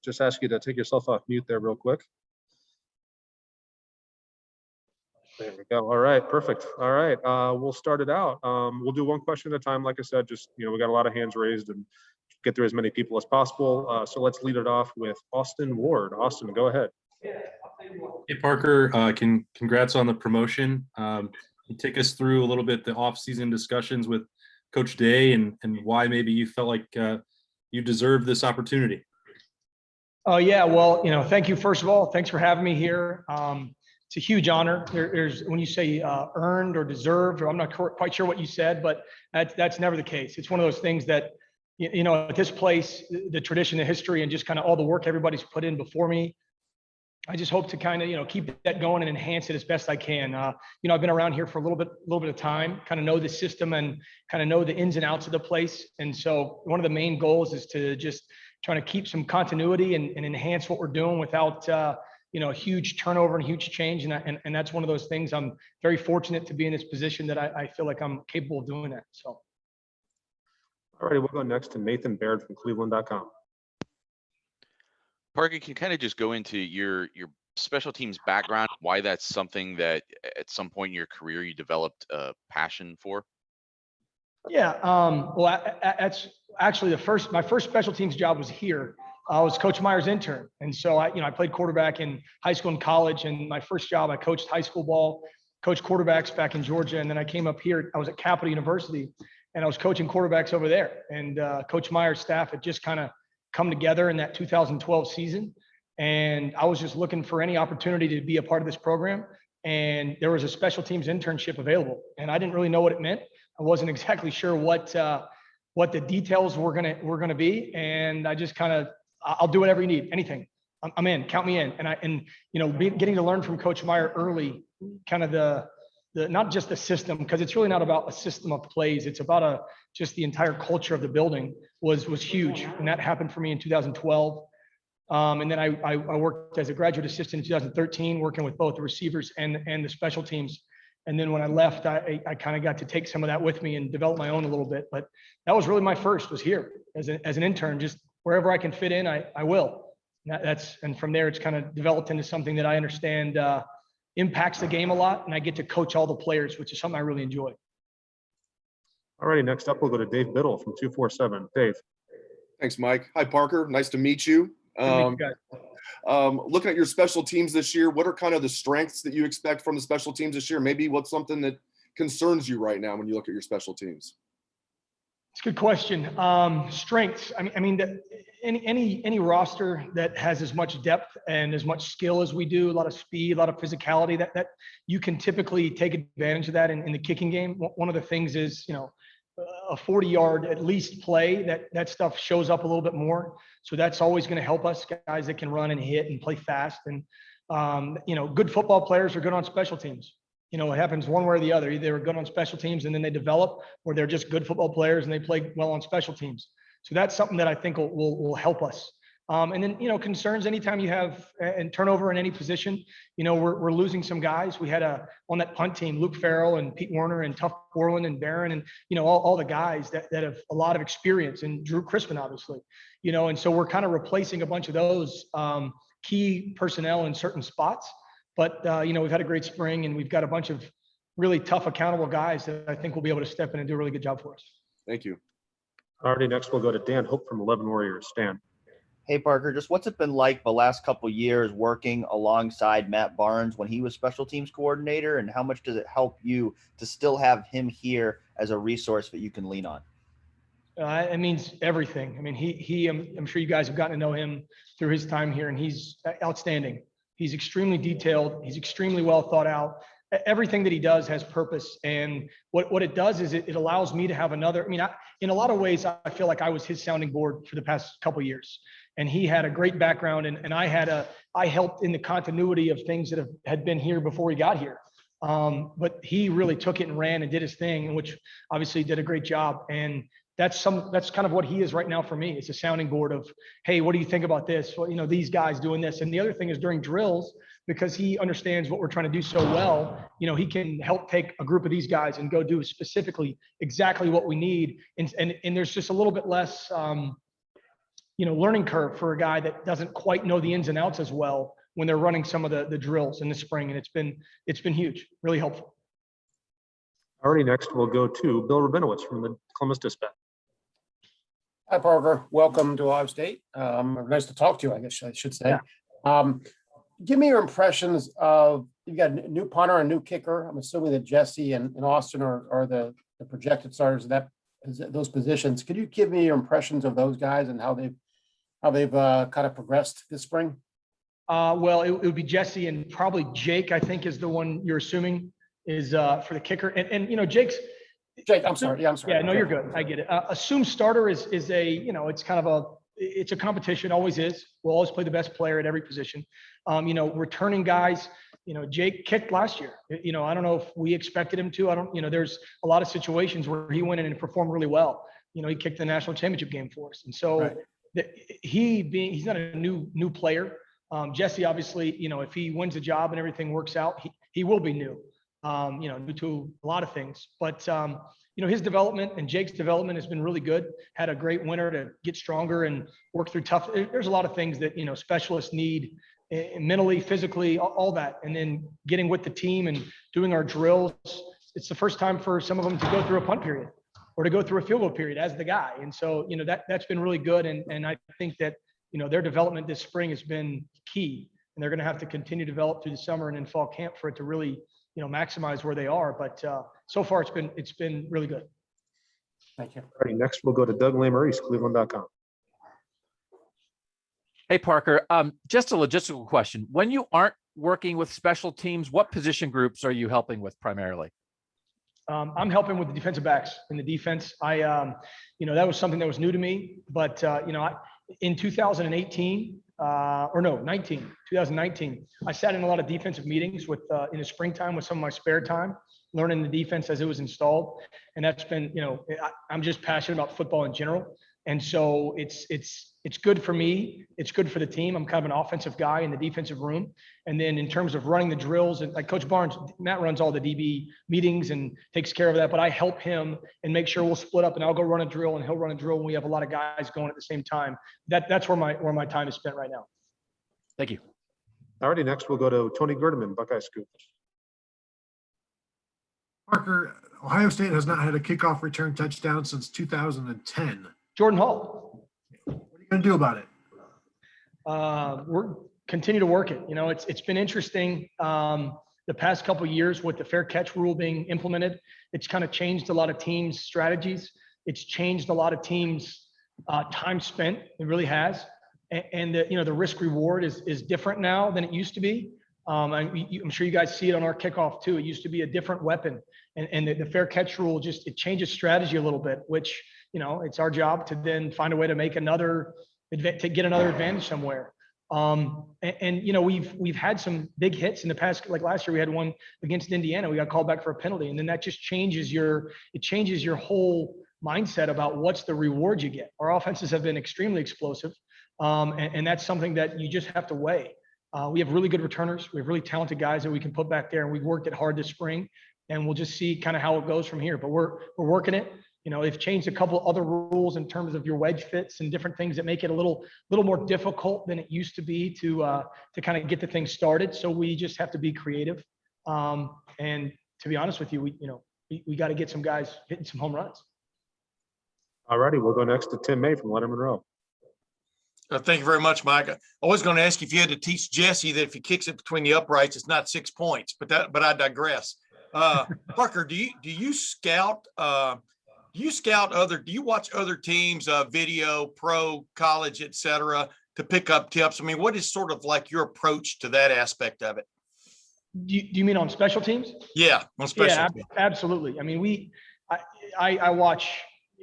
just ask you to take yourself off mute there real quick. There we go. All right, perfect. All right, we'll start it out. We'll do one question at a time. Like I said, just, we got a lot of hands raised and get through as many people as possible. So let's lead it off with Austin Ward. Austin, go ahead. Hey, Parker, congrats on the promotion. You take us through a little bit the off-season discussions with Coach Day and why maybe you felt like you deserved this opportunity. Oh, yeah. Well, thank you. First of all, thanks for having me here. It's a huge honor. There's when you say earned or deserved, or I'm not quite sure what you said, but that's never the case. It's one of those things that, at this place, the tradition, the history, and just kind of all the work everybody's put in before me, I just hope to kind of, keep that going and enhance it as best I can. I've been around here for a little bit of time, kind of know the system and kind of know the ins and outs of the place. And so one of the main goals is to just trying to keep some continuity and enhance what we're doing without, huge turnover and huge change. And that's one of those things. I'm very fortunate to be in this position that I feel like I'm capable of doing that. So. All right, we'll go next to Nathan Baird from Cleveland.com. Parker, can you kind of just go into your special teams background, why that's something that at some point in your career you developed a passion for? Yeah, well, that's actually my first special teams job was here. I was Coach Meyer's intern. And so I played quarterback in high school and college. And my first job, I coached high school ball, coached quarterbacks back in Georgia. And then I came up here, I was at Capital University and I was coaching quarterbacks over there. And Coach Meyer's staff had just kind of come together in that 2012 season. And I was just looking for any opportunity to be a part of this program. And there was a special teams internship available. And I didn't really know what it meant. I wasn't exactly sure what the details were gonna be. And I just kind of, I'll do whatever you need, anything. I'm in, count me in. And getting to learn from Coach Meyer early, kind of the not just the system, because it's really not about a system of plays. It's about just the entire culture of the building was huge. And that happened for me in 2012. And then I worked as a graduate assistant in 2013, working with both the receivers and the special teams. And then when I left, I kind of got to take some of that with me and develop my own a little bit. But that was really my first, was here as an intern. Just wherever I can fit in, I will. And from there, it's kind of developed into something that I understand impacts the game a lot. And I get to coach all the players, which is something I really enjoy. All righty, next up, we'll go to Dave Biddle from 247. Dave. Thanks, Mike. Hi, Parker. Nice to meet you. Looking at your special teams this year, what are kind of the strengths that you expect from the special teams this year? Maybe what's something that concerns you right now when you look at your special teams? It's a good question. Strengths. I mean, any roster that has as much depth and as much skill as we do, a lot of speed, a lot of physicality, that you can typically take advantage of that in the kicking game. One of the things is, a 40-yard at least play, that stuff shows up a little bit more. So that's always going to help us, guys that can run and hit and play fast. And, good football players are good on special teams. It happens one way or the other. Either they're good on special teams and then they develop, or they're just good football players and they play well on special teams. So that's something that I think will help us. And then, concerns anytime you have and turnover in any position, we're losing some guys. We had on that punt team, Luke Farrell and Pete Warner and Tuff Borland and Barron and, all the guys that have a lot of experience, and Drew Crispin, obviously, and so we're kind of replacing a bunch of those key personnel in certain spots. But, we've had a great spring and we've got a bunch of really tough, accountable guys that I think will be able to step in and do a really good job for us. Thank you. Alrighty, next we'll go to Dan Hope from 11 Warriors. Dan. Hey, Parker, just what's it been like the last couple of years working alongside Matt Barnes when he was special teams coordinator, and how much does it help you to still have him here as a resource that you can lean on? It means everything. I mean, I'm sure you guys have gotten to know him through his time here, and he's outstanding. He's extremely detailed. He's extremely well thought out. Everything that he does has purpose. And what it does is it allows me to have another, in a lot of ways, I feel like I was his sounding board for the past couple of years. And he had a great background, and I helped in the continuity of things that had been here before he got here. But he really took it and ran and did his thing, which obviously did a great job. And that's kind of what he is right now for me. It's a sounding board of, hey, what do you think about this? Well, these guys doing this. And the other thing is during drills, because he understands what we're trying to do so well, he can help take a group of these guys and go do specifically exactly what we need. And there's just a little bit less learning curve for a guy that doesn't quite know the ins and outs as well when they're running some of the drills in the spring. And it's been huge, really helpful. Alrighty, next we'll go to Bill Rabinowitz from the Columbus Dispatch. Hi, Parker. Welcome to Ohio State. Nice to talk to you, I guess I should say. Yeah. Give me your impressions of, you've got a new punter and a new kicker. I'm assuming that Jesse and Austin are the projected starters of those positions. Could you give me your impressions of those guys and how they've kind of progressed this spring? Well, it would be Jesse, and probably Jake, I think, is the one you're assuming is for the kicker. And Jake, I'm sorry. Yeah, I'm sorry. Yeah, no, you're good. I get it. Assumed starter is a, it's kind of it's a competition, always is. We'll always play the best player at every position. Returning guys, Jake kicked last year. I don't know if we expected him to. There's a lot of situations where he went in and performed really well. He kicked the national championship game for us. And so Right. he's not a new player. Jesse, obviously, if he wins the job and everything works out, he will be new. New to a lot of things, but his development and Jake's development has been really good. Had a great winter to get stronger and work through tough. There's a lot of things that, specialists need mentally, physically, all that. And then getting with the team and doing our drills. It's the first time for some of them to go through a punt period or to go through a field goal period as the guy. And so, that's been really good. And I think that, their development this spring has been key, and they're going to have to continue to develop through the summer and in fall camp for it to really, maximize where they are. But so far it's been really good. Thank you. Alrighty, next we'll go to Doug Lamarice, Cleveland.com. Hey, Parker, just a logistical question. When you aren't working with special teams, what position groups are you helping with primarily? I'm helping with the defensive backs in the defense. That was something that was new to me, but in 2019, 2019, I sat in a lot of defensive meetings in the springtime with some of my spare time, learning the defense as it was installed. And that's been, I'm just passionate about football in general. And so it's good for me. It's good for the team. I'm kind of an offensive guy in the defensive room. And then in terms of running the drills, and like Coach Barnes, Matt runs all the DB meetings and takes care of that, but I help him and make sure we'll split up, and I'll go run a drill and he'll run a drill when we have a lot of guys going at the same time. That's where my time is spent right now. Thank you. Alrighty, next we'll go to Tony Gerdeman, Buckeye Scoop. Parker, Ohio State has not had a kickoff return touchdown since 2010. Jordan Hall. What are you going to do about it? We're continue to work it. It's been interesting. The past couple of years with the fair catch rule being implemented, it's kind of changed a lot of teams' strategies. It's changed a lot of teams' time spent. It really has. And the risk reward is different now than it used to be. I'm sure you guys see it on our kickoff too. It used to be a different weapon, and the fair catch rule it changes strategy a little bit, which, it's our job to then find a way to make get another advantage somewhere. We've had some big hits in the past. Like last year, we had one against Indiana. We got called back for a penalty, and then that just changes your whole mindset about what's the reward you get. Our offenses have been extremely explosive, and that's something that you just have to weigh. We have really good returners. We have really talented guys that we can put back there, and we've worked it hard this spring, and we'll just see kind of how it goes from here. But we're working it. They've changed a couple other rules in terms of your wedge fits and different things that make it a little more difficult than it used to be to kind of get the thing started. So we just have to be creative. And to be honest with you, we got to get some guys hitting some home runs. All righty, we'll go next to Tim May from Letterman Row. Thank you very much, Mike. I was going to ask you if you had to teach Jesse that if he kicks it between the uprights, it's not 6 points, but I digress. Parker, do you scout? Do you watch other teams, video, pro, college, et cetera, to pick up tips? I mean, what is sort of like your approach to that aspect of it? Do you mean on special teams? Yeah, on special teams. Absolutely. I mean, I watch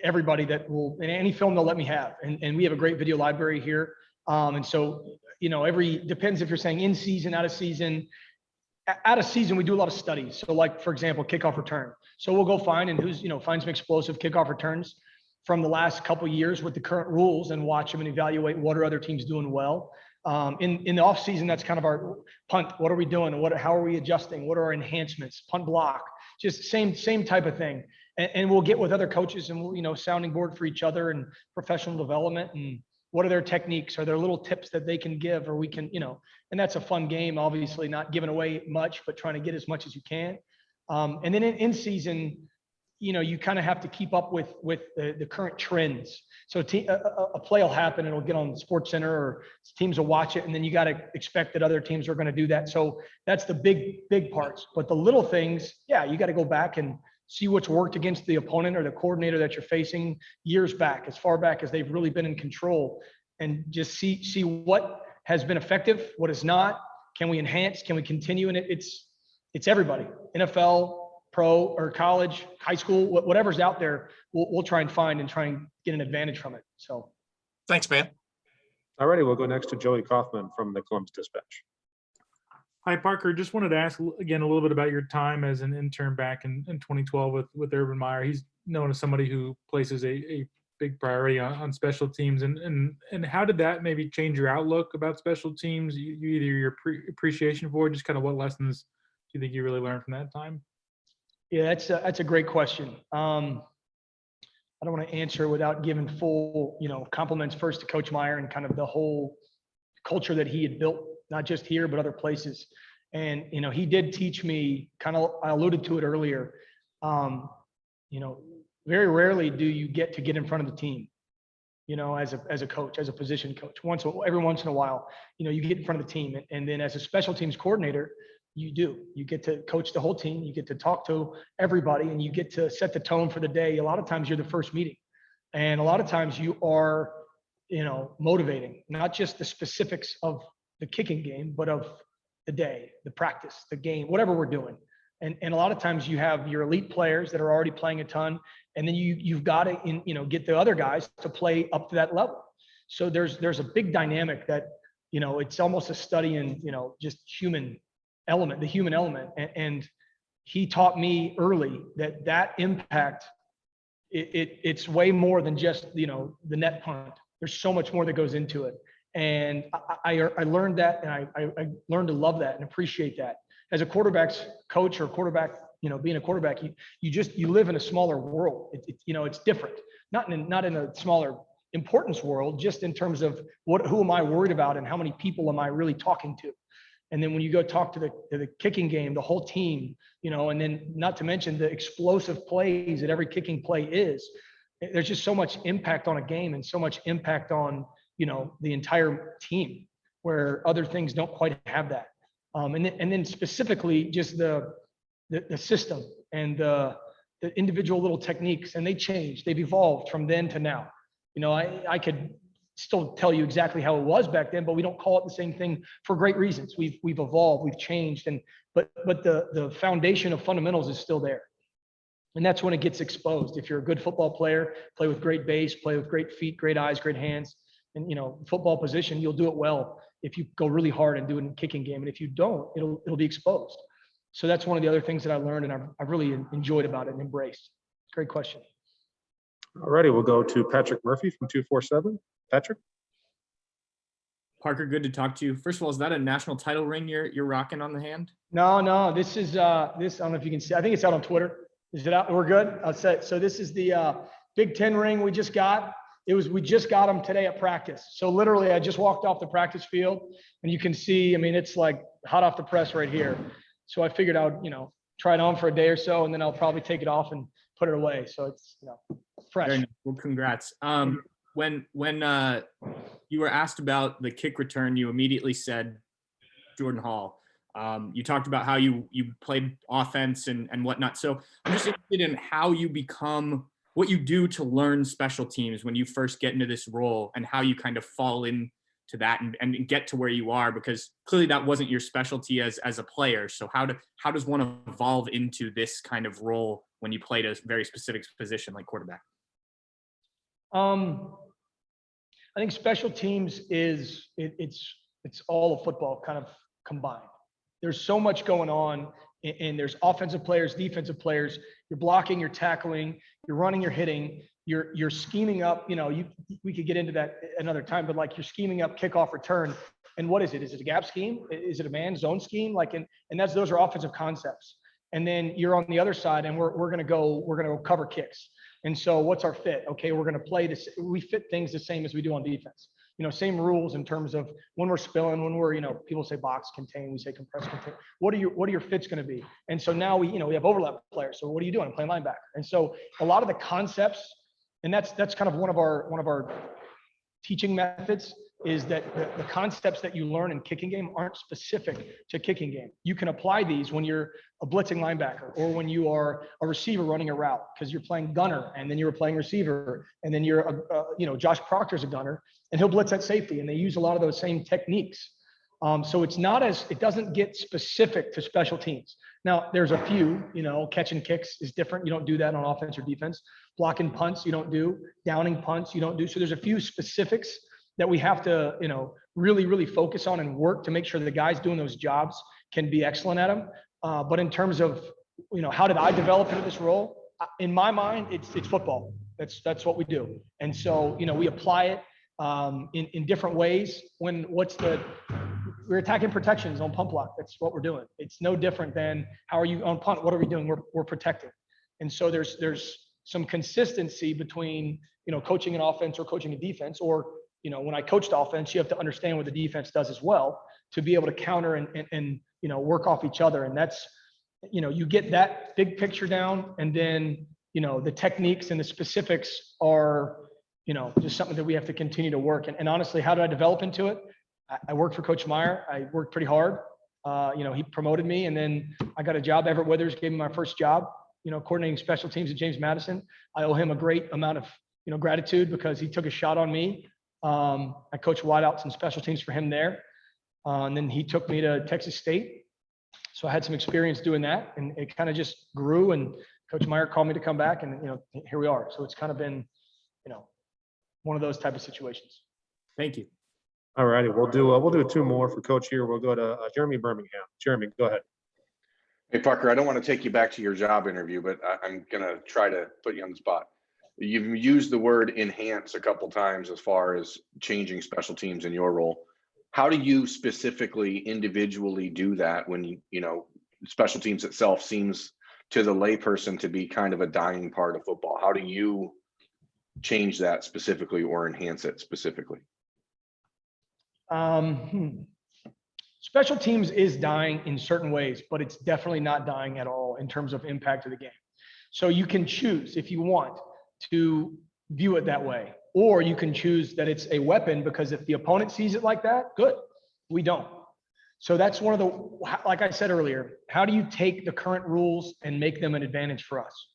everybody that will, in any film they'll let me have. And we have a great video library here. And so, depends if you're saying in season, out of season. Out of season, we do a lot of studies. So like, for example, kickoff return. So we'll go find find some explosive kickoff returns from the last couple of years with the current rules and watch them and evaluate what are other teams doing well. In the off season, that's kind of our punt. What are we doing? How are we adjusting? What are our enhancements? Punt block, just same type of thing. And we'll get with other coaches and we'll, sounding board for each other and professional development. And what are their techniques? Are there little tips that they can give, or we can, and that's a fun game, obviously not giving away much, but trying to get as much as you can. And then in season, you kind of have to keep up with the current trends. So a play will happen and it'll get on Sports Center, or teams will watch it, and then you got to expect that other teams are going to do that. So that's the big parts. But the little things, yeah, you got to go back and see what's worked against the opponent or the coordinator that you're facing years back, as far back as they've really been in control, and just see what has been effective, what is not. Can we enhance? Can we continue? And it's everybody, NFL, pro or college, high school, whatever's out there, we'll try and find and try and get an advantage from it. So Thanks, man. All righty, we'll go next to Joey Kaufman from the Columbus Dispatch. Hi, Parker. Just wanted to ask again a little bit about your time as an intern back in 2012 with Urban Meyer. He's known as somebody who places a big priority on special teams. And how did that maybe change your outlook about special teams? Either your appreciation for it, just kind of what lessons do you think you really learned from that time? Yeah, that's a great question. I don't want to answer without giving full, compliments first to Coach Meyer and kind of the whole culture that he had built, not just here, but other places. And, he did teach me I alluded to it earlier. Very rarely do you get in front of the team, as a coach, as a position coach. Every once in a while, you get in front of the team. And then as a special teams coordinator, you get to coach the whole team. You get to talk to everybody, and you get to set the tone for the day. A lot of times you're the first meeting, and a lot of times you are, motivating, not just the specifics of the kicking game, but of the day, the practice, the game, whatever we're doing. And a lot of times you have your elite players that are already playing a ton, and then you've got to, get the other guys to play up to that level. So there's a big dynamic that, it's almost a study in, just the human element. And he taught me early that impact, it's way more than just, the net punt. There's so much more that goes into it. And I learned that, and I learned to love that and appreciate that. As a quarterback's coach or quarterback, being a quarterback, you live in a smaller world. It's different, not in a smaller importance world, just in terms of who am I worried about and how many people am I really talking to? And then when you go talk to the kicking game, the whole team, and then not to mention the explosive plays that every kicking play is, there's just so much impact on a game and so much impact on, the entire team, where other things don't quite have that. And then specifically just the system and the individual little techniques, and they changed, they've evolved from then to now. I could still tell you exactly how it was back then, but we don't call it the same thing for great reasons. We've evolved, we've changed, but the foundation of fundamentals is still there. And that's when it gets exposed. If you're a good football player, play with great base, play with great feet, great eyes, great hands, and football position, you'll do it well if you go really hard and do it in kicking game. And if you don't, it'll be exposed. So that's one of the other things that I learned, and I've really enjoyed about it and embraced. Great question. All righty, we'll go to Patrick Murphy from 247. Patrick? Parker, good to talk to you. First of all, is that a national title ring you're rocking on the hand? No, this is this. I don't know if you can see. I think it's out on Twitter. Is it out? We're good. I'll say. So this is the Big Ten ring we just got. We just got them today at practice. So literally, I just walked off the practice field, and you can see. I mean, it's like hot off the press right here. So I figured I would, try it on for a day or so, and then I'll probably take it off and put it away. So it's fresh. Well, congrats. When you were asked about the kick return, you immediately said Jordan Hall. You talked about how you played offense and whatnot. So I'm just interested in how you become, what you do to learn special teams when you first get into this role, and how you kind of fall into that and get to where you are, because clearly that wasn't your specialty as a player. So how does one evolve into this kind of role when you played a very specific position like quarterback? I think special teams is it's all of football kind of combined. There's so much going on, and there's offensive players, defensive players. You're blocking, you're tackling, you're running, you're hitting, you're scheming up. We could get into that another time, but like you're scheming up kickoff return. And what is it? Is it a gap scheme? Is it a man zone scheme? Those are offensive concepts. And then you're on the other side, and we're gonna go cover kicks. And so what's our fit? Okay, we're going to play this. We fit things the same as we do on defense. same rules in terms of when we're spilling, when we're, people say box contain, we say compress contain. What are your fits going to be? And so now we have overlap players. So what are you doing? I'm playing linebacker. And so a lot of the concepts, and that's kind of one of our teaching methods, is that the concepts that you learn in kicking game aren't specific to kicking game. You can apply these when you're a blitzing linebacker, or when you are a receiver running a route, because you're playing gunner and then you're playing receiver, and then you're Josh Proctor's a gunner and he'll blitz at safety, and they use a lot of those same techniques. So it doesn't get specific to special teams. Now there's a few, catching kicks is different. You don't do that on offense or defense. Blocking punts, you don't do. Downing punts, you don't do. So there's a few specifics that we have to, really, really focus on and work to make sure the guys doing those jobs can be excellent at them. But in terms of, how did I develop into this role? In my mind, it's football. That's what we do. And so, we apply it in different ways. We're attacking protections on pump block. That's what we're doing. It's no different than how are you on punt? What are we doing? We're protecting. And so there's some consistency between, coaching an offense or coaching a defense, or when I coached offense, you have to understand what the defense does as well to be able to counter and work off each other. And that's, you get that big picture down, and then, the techniques and the specifics are, just something that we have to continue to work. And honestly, how did I develop into it? I worked for Coach Meyer. I worked pretty hard. He promoted me, and then I got a job. Everett Withers gave me my first job, coordinating special teams at James Madison. I owe him a great amount of, gratitude, because he took a shot on me. I coached wideouts and special teams for him there. And then he took me to Texas State. So I had some experience doing that, and it kind of just grew, and Coach Meyer called me to come back, and, here we are. So it's kind of been, one of those type of situations. Thank you. All righty, we'll do two more for Coach here. We'll go to Jeremy Birmingham. Jeremy, go ahead. Hey, Parker, I don't want to take you back to your job interview, but I'm going to try to put you on the spot. You've used the word enhance a couple times as far as changing special teams in your role. How do you specifically individually do that when, special teams itself seems to the layperson to be kind of a dying part of football? How do you change that specifically or enhance it specifically? Special teams is dying in certain ways, but it's definitely not dying at all in terms of impact of the game. So you can choose, if you want, to view it that way, or you can choose that it's a weapon, because if the opponent sees it like that, good. We don't. So that's one of the, like I said earlier, how do you take the current rules and make them an advantage for us?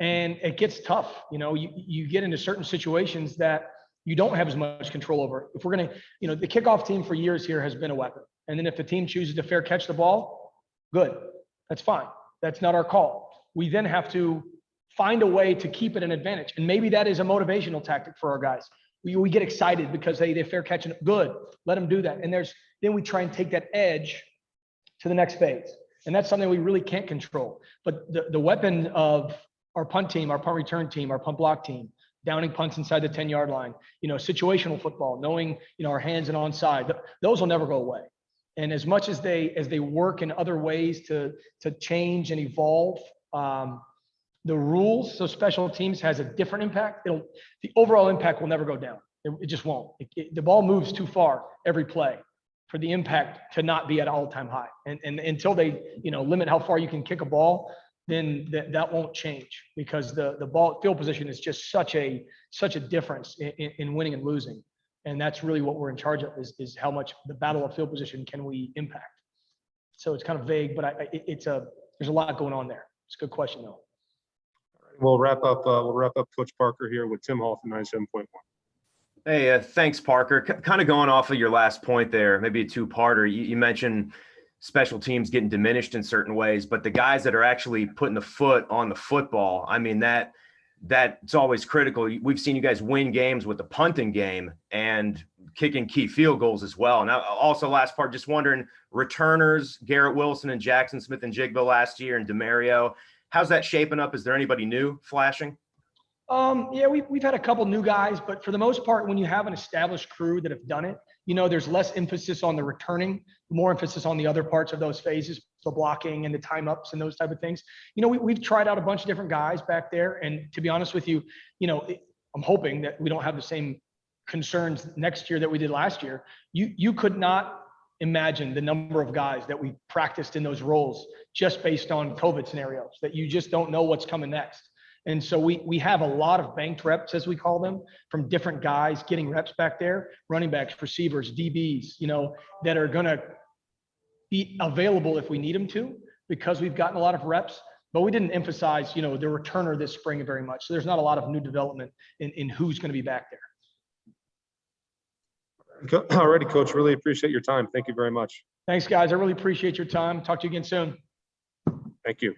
And it gets tough. You get into certain situations that you don't have as much control over. If we're going to, the kickoff team for years here has been a weapon. And then if the team chooses to fair catch the ball, good. That's fine. That's not our call. We then have to find a way to keep it an advantage. And maybe that is a motivational tactic for our guys. We get excited because they fair catching it. Good. Let them do that. And then we try and take that edge to the next phase. And that's something we really can't control. But the weapon of our punt team, our punt return team, our punt block team, downing punts inside the 10-yard line, situational football, knowing, our hands and onside, those will never go away. And as much as they work in other ways to change and evolve, the rules, so special teams has a different impact. The overall impact will never go down. It just won't. The ball moves too far every play for the impact to not be at all-time high. And until they, limit how far you can kick a ball, then that won't change, because the ball field position is just such a difference in winning and losing. And that's really what we're in charge of, is how much the battle of field position can we impact. So it's kind of vague, but there's a lot going on there. It's a good question though. We'll wrap up Coach Parker here with Tim Hall from 97.1. Hey, thanks, Parker. Kind of going off of your last point there, maybe a two-parter. You mentioned special teams getting diminished in certain ways, but the guys that are actually putting the foot on the football, I mean, that's always critical. We've seen you guys win games with the punting game and kicking key field goals as well. Now, also last part, just wondering, returners, Garrett Wilson and Jackson Smith and Jigba last year, and DeMario, how's that shaping up? Is there anybody new flashing? Yeah, we've had a couple new guys, but for the most part, when you have an established crew that have done it, there's less emphasis on the returning, more emphasis on the other parts of those phases, the blocking and the time ups and those type of things. We've tried out a bunch of different guys back there. And to be honest with you, I'm hoping that we don't have the same concerns next year that we did last year. You could not imagine the number of guys that we practiced in those roles just based on COVID scenarios, that you just don't know what's coming next. And so we have a lot of banked reps, as we call them, from different guys getting reps back there, running backs, receivers, DBs, that are going to be available if we need them to, because we've gotten a lot of reps, but we didn't emphasize, the returner this spring very much. So there's not a lot of new development in who's going to be back there. All righty, Coach. Really appreciate your time. Thank you very much. Thanks, guys. I really appreciate your time. Talk to you again soon. Thank you.